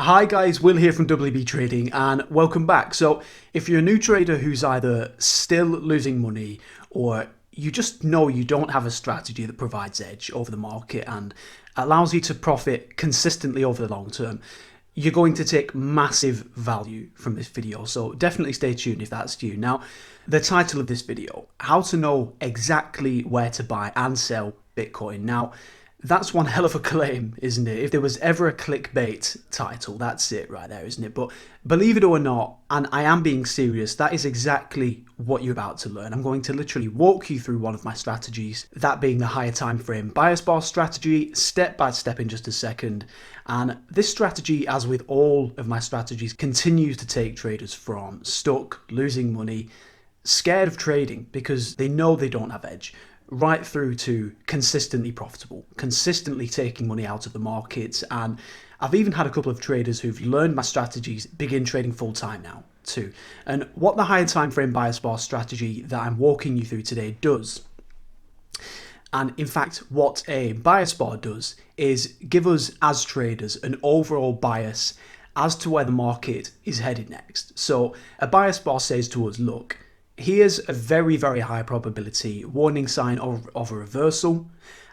Hi guys, Will here from WB Trading and welcome back. So if you're a new trader who's either still losing money or you just know you don't have a strategy that provides edge over the market and allows you to profit consistently over the long term, you're going to take massive value from this video. So definitely stay tuned if that's you. Now, the title of this video, how to know exactly where to buy and sell Bitcoin. Now, that's one hell of a claim, isn't it? If there was ever a clickbait title, that's it right there, isn't it? But believe it or not, and I am being serious, that is exactly what you're about to learn. I'm going to literally walk you through one of my strategies, that being the higher time frame bias bar strategy, step by step in just a second. And this strategy, as with all of my strategies, continues to take traders from stuck, losing money, scared of trading because they know they don't have edge, right through to consistently profitable, consistently taking money out of the markets. And I've even had a couple of traders who've learned my strategies begin trading full time now too. And what the higher time frame bias bar strategy that I'm walking you through today does, and in fact what a bias bar does, is give us as traders an overall bias as to where the market is headed next. So a bias bar says to us, look, here's a very, very high probability warning sign of a reversal.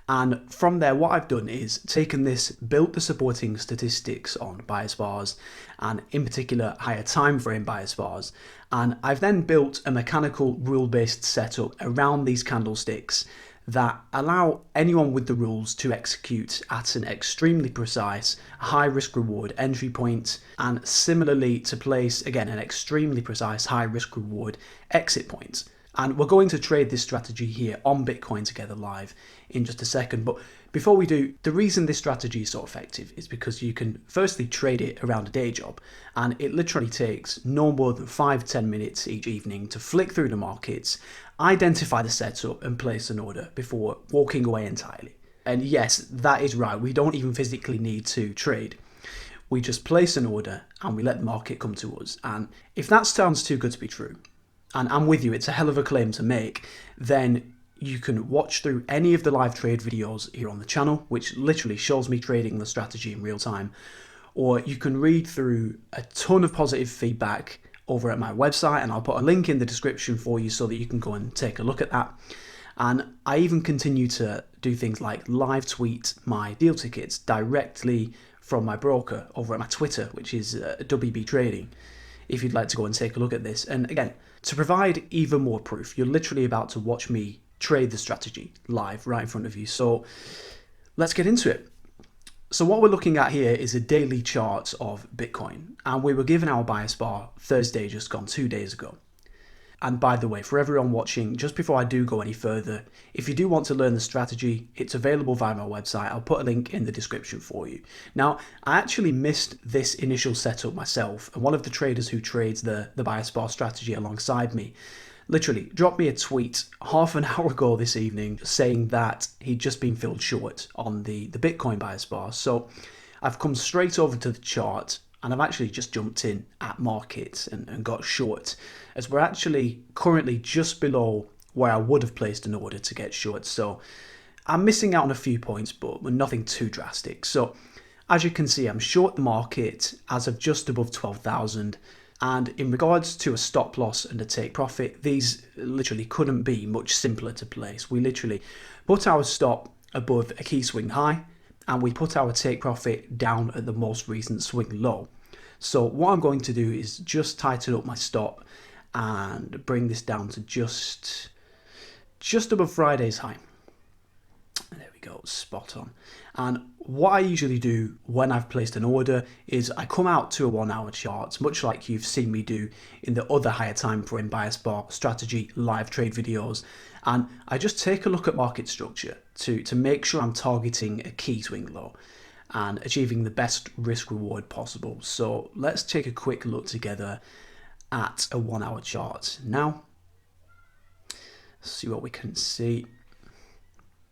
And from there, what I've done is taken this, built the supporting statistics on bias bars, and in particular higher time frame bias bars. And I've then built a mechanical rule-based setup around these candlesticks that allow anyone with the rules to execute at an extremely precise high risk reward entry point, and similarly to place again an extremely precise high risk reward exit point. And we're going to trade this strategy here on Bitcoin together live in just a second. But before we do, the reason this strategy is so effective is because you can firstly trade it around a day job, and it literally takes no more than 5-10 minutes each evening to flick through the markets, identify the setup and place an order before walking away entirely. And yes, that is right, we don't even physically need to trade. We just place an order and we let the market come to us. And if that sounds too good to be true, and I'm with you, it's a hell of a claim to make, then you can watch through any of the live trade videos here on the channel, which literally shows me trading the strategy in real time, or you can read through a ton of positive feedback over at my website, and I'll put a link in the description for you so that you can go and take a look at that. And I even continue to do things like live tweet my deal tickets directly from my broker over at my Twitter, which is WB Trading, if you'd like to go and take a look at this. And again, to provide even more proof, you're literally about to watch me trade the strategy live right in front of you. So let's get into it. So what we're looking at here is a daily chart of Bitcoin, and we were given our bias bar Thursday just gone 2 days ago. And by the way, for everyone watching, just before I do go any further, if you do want to learn the strategy, it's available via my website. I'll put a link in the description for you. Now, I actually missed this initial setup myself, and one of the traders who trades the bias bar strategy alongside me literally dropped me a tweet half an hour ago this evening saying that he'd just been filled short on the Bitcoin bias bar. So I've come straight over to the chart, and I've actually just jumped in at market and got short, as we're actually currently just below where I would have placed an order to get short. So I'm missing out on a few points, but nothing too drastic. So as you can see, I'm short the market as of just above 12,000. And in regards to a stop loss and a take profit, these literally couldn't be much simpler to place. We literally put our stop above a key swing high, and we put our take profit down at the most recent swing low. So what I'm going to do is just tighten up my stop and bring this down to just above Friday's high. There we go, spot on. And what I usually do when I've placed an order is I come out to a 1 hour chart, much like you've seen me do in the other higher time frame bias bar strategy live trade videos, and I just take a look at market structure to make sure I'm targeting a key swing low and achieving the best risk reward possible. So let's take a quick look together at a 1 hour chart now. See what we can see.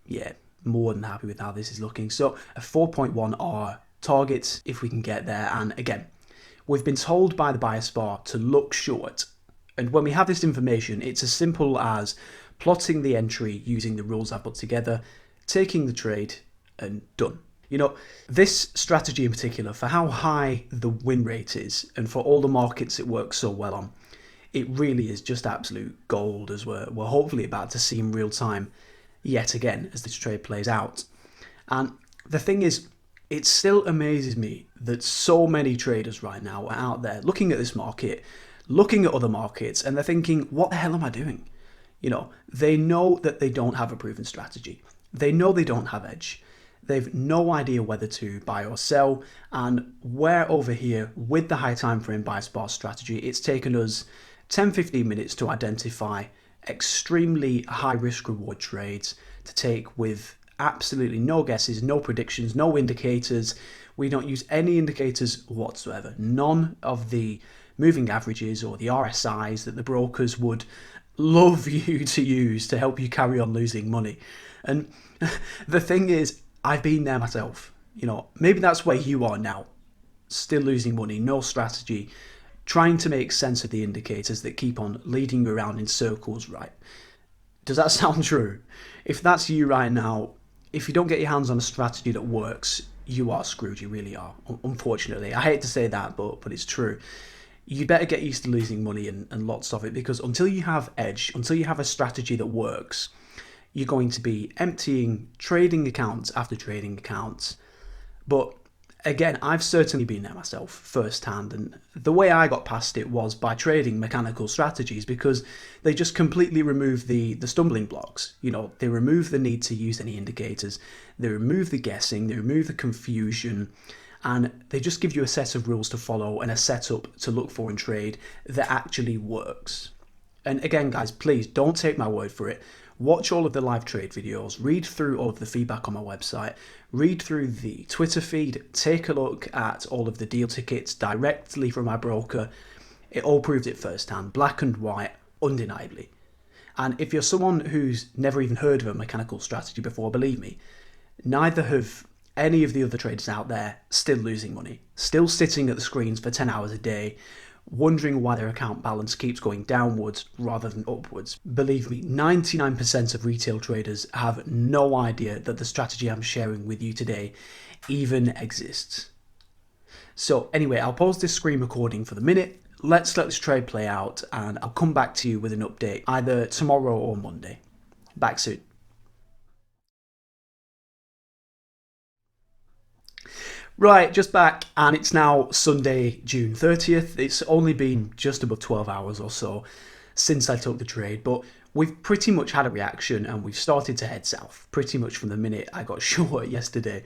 Yeah, more than happy with how this is looking. So a 4.1 R target if we can get there. And again, we've been told by the bias bar to look short. And when we have this information, it's as simple as plotting the entry using the rules I've put together, taking the trade, and done. You know, this strategy in particular, for how high the win rate is and for all the markets it works so well on, it really is just absolute gold, as we're hopefully about to see in real time yet again as this trade plays out. And the thing is, it still amazes me that so many traders right now are out there looking at this market, looking at other markets, and they're thinking, what the hell am I doing? You know, they know that they don't have a proven strategy. They know they don't have edge. They've no idea whether to buy or sell. And we're over here with the high time frame bias bar strategy. It's taken us 10-15 minutes to identify extremely high risk reward trades to take with absolutely no guesses, no predictions, no indicators. We don't use any indicators whatsoever. None of the moving averages or the RSIs that the brokers would love you to use to help you carry on losing money. And the thing is, I've been there myself. You know, maybe that's where you are now, still losing money, no strategy, trying to make sense of the indicators that keep on leading you around in circles, right? Does that sound true? If that's you right now, if you don't get your hands on a strategy that works, you are screwed. You really are, unfortunately. I hate to say that, but it's true. You better get used to losing money and lots of it, because until you have edge, until you have a strategy that works, you're going to be emptying trading accounts after trading accounts. But again, I've certainly been there myself firsthand, and the way I got past it was by trading mechanical strategies, because they just completely remove the stumbling blocks. You know, they remove the need to use any indicators, they remove the guessing, they remove the confusion, and they just give you a set of rules to follow and a setup to look for and trade that actually works. And again, guys, please don't take my word for it. Watch all of the live trade videos, read through all of the feedback on my website, read through the Twitter feed, take a look at all of the deal tickets directly from my broker. It all proves it firsthand, black and white, undeniably. And if you're someone who's never even heard of a mechanical strategy before, believe me, neither have any of the other traders out there still losing money, still sitting at the screens for 10 hours a day, wondering why their account balance keeps going downwards rather than upwards. Believe me, 99% of retail traders have no idea that the strategy I'm sharing with you today even exists. So anyway, I'll pause this screen recording for the minute. Let's let this trade play out, and I'll come back to you with an update either tomorrow or Monday. Back soon. Right, just back, and it's now Sunday, June 30th. It's only been just above 12 hours or so since I took the trade, but we've pretty much had a reaction and we've started to head south pretty much from the minute I got short yesterday,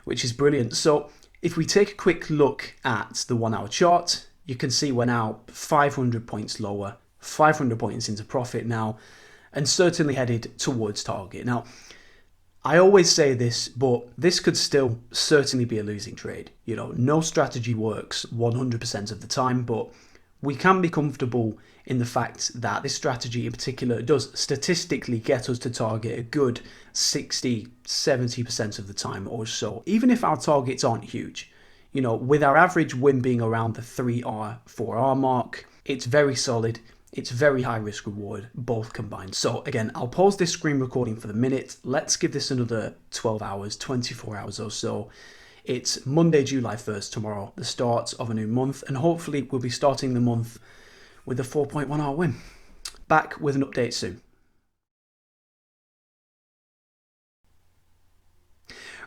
which is brilliant. So if we take a quick look at the 1 hour chart, you can see we're now 500 points lower, 500 points into profit now, and certainly headed towards target. Now, I always say this, but this could still certainly be a losing trade. You know, no strategy works 100% of the time, but we can be comfortable in the fact that this strategy in particular does statistically get us to target a good 60-70% of the time or so, even if our targets aren't huge. You know, with our average win being around the 3R, 4R mark, it's very solid. It's very high risk reward, both combined. So again, I'll pause this screen recording for the minute. Let's give this another 12 hours, 24 hours or so. It's Monday, July 1st tomorrow, the start of a new month, and hopefully we'll be starting the month with a 4.1R win. Back with an update soon.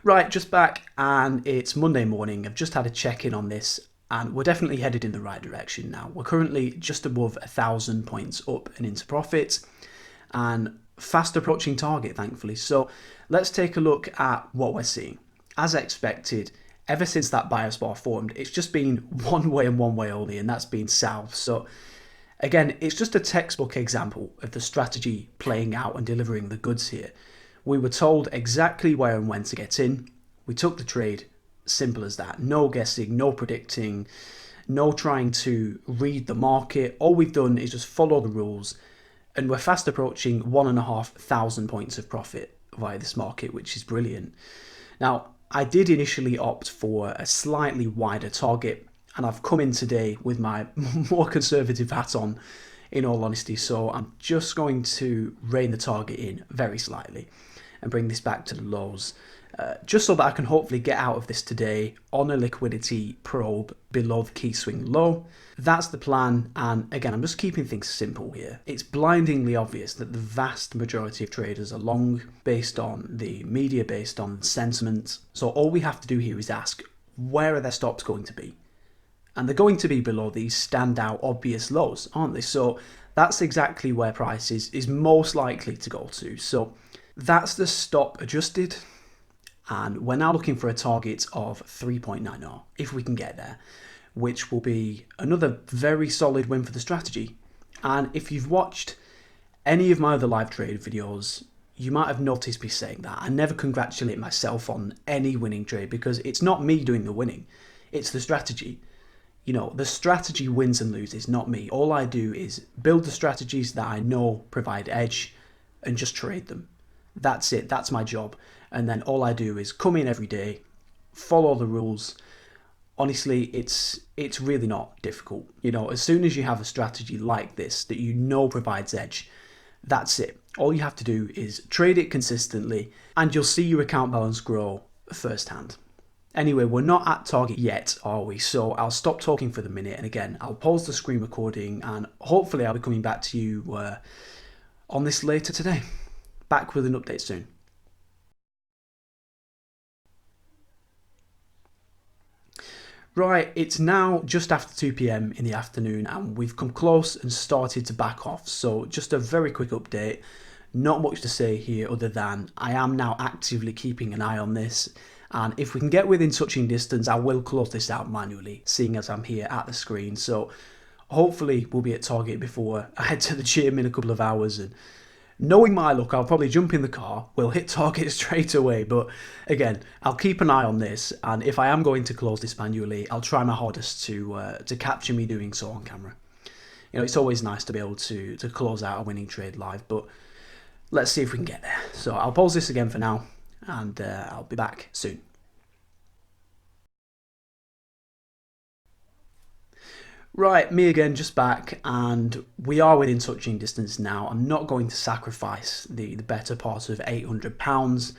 Right, just back, and it's Monday morning. I've just had a check-in on this, and we're definitely headed in the right direction now. We're currently just above 1,000 points up and into profit, and fast approaching target, thankfully. So let's take a look at what we're seeing. As expected, ever since that bias bar formed, it's just been one way and one way only, and that's been south. So again, it's just a textbook example of the strategy playing out and delivering the goods here. We were told exactly where and when to get in. We took the trade. Simple as that. No guessing, no predicting, no trying to read the market. All we've done is just follow the rules, and we're fast approaching 1,500 points of profit via this market, which is brilliant. Now, I did initially opt for a slightly wider target, and I've come in today with my more conservative hat on, in all honesty, so I'm just going to rein the target in very slightly. and bring this back to the lows, just so that I can hopefully get out of this today on a liquidity probe below the key swing low. That's the plan, and again, I'm just keeping things simple here. It's blindingly obvious that the vast majority of traders are long based on the media, based on sentiment. So all we have to do here is ask, where are their stops going to be? And they're going to be below these standout obvious lows, aren't they? So that's exactly where price is most likely to go to. So that's the stop adjusted. And we're now looking for a target of 3.90 if we can get there, which will be another very solid win for the strategy. And if you've watched any of my other live trade videos, you might have noticed me saying that. I never congratulate myself on any winning trade because it's not me doing the winning, it's the strategy. You know, the strategy wins and loses, not me. All I do is build the strategies that I know provide edge and just trade them. That's it, that's my job. And then all I do is come in every day, follow the rules. Honestly, it's really not difficult. You know, as soon as you have a strategy like this that you know provides edge, that's it. All you have to do is trade it consistently and you'll see your account balance grow firsthand. Anyway, we're not at target yet, are we? So I'll stop talking for the minute, and again, I'll pause the screen recording and hopefully I'll be coming back to you on this later today. Back with an update soon. Right, it's now just after 2 p.m. in the afternoon and we've come close and started to back off. So just a very quick update. Not much to say here other than I am now actively keeping an eye on this. And if we can get within touching distance, I will close this out manually, seeing as I'm here at the screen. So hopefully we'll be at target before I head to the gym in a couple of hours. And knowing my luck, I'll probably jump in the car, we'll hit target straight away. But again, I'll keep an eye on this. And if I am going to close this manually, I'll try my hardest to capture me doing so on camera. You know, it's always nice to be able to close out a winning trade live, but let's see if we can get there. So I'll pause this again for now, and I'll be back soon. Right, me again, just back, and we are within touching distance now. I'm not going to sacrifice the better part of £800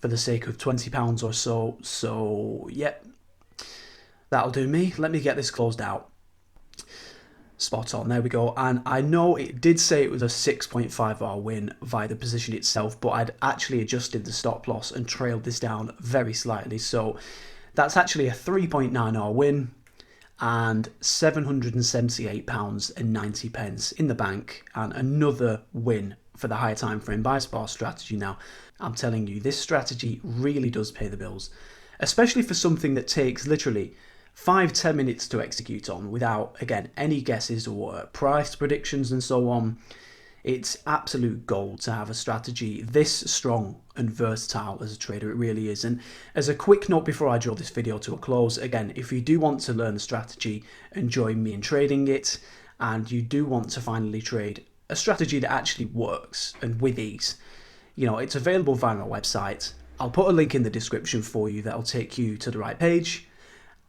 for the sake of £20 or so. So, yep, that'll do me. Let me get this closed out. Spot on, there we go. And I know it did say it was a 6.5R win via the position itself, but I'd actually adjusted the stop loss and trailed this down very slightly. So that's actually a 3.9R win and £778.90 in the bank, and another win for the higher time frame buy spar strategy. Now, I'm telling you, this strategy really does pay the bills, especially for something that takes literally 5-10 minutes to execute on without, again, any guesses or price predictions and so on. It's absolute gold to have a strategy this strong and versatile as a trader. It really is. And as a quick note before I draw this video to a close, again, if you do want to learn the strategy and join me in trading it, and you do want to finally trade a strategy that actually works and with ease, you know, it's available via my website. I'll put a link in the description for you that'll take you to the right page.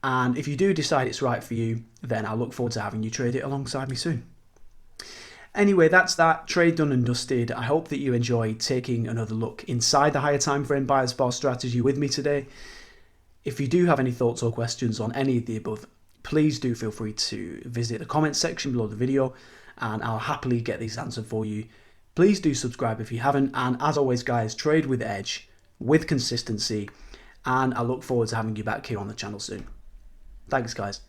And if you do decide it's right for you, then I'll look forward to having you trade it alongside me soon. Anyway, that's that. Trade done and dusted. I hope that you enjoyed taking another look inside the higher time frame buyer's bar strategy with me today. If you do have any thoughts or questions on any of the above, please do feel free to visit the comments section below the video and I'll happily get these answered for you. Please do subscribe if you haven't, and as always guys, trade with edge, with consistency, and I look forward to having you back here on the channel soon. Thanks guys.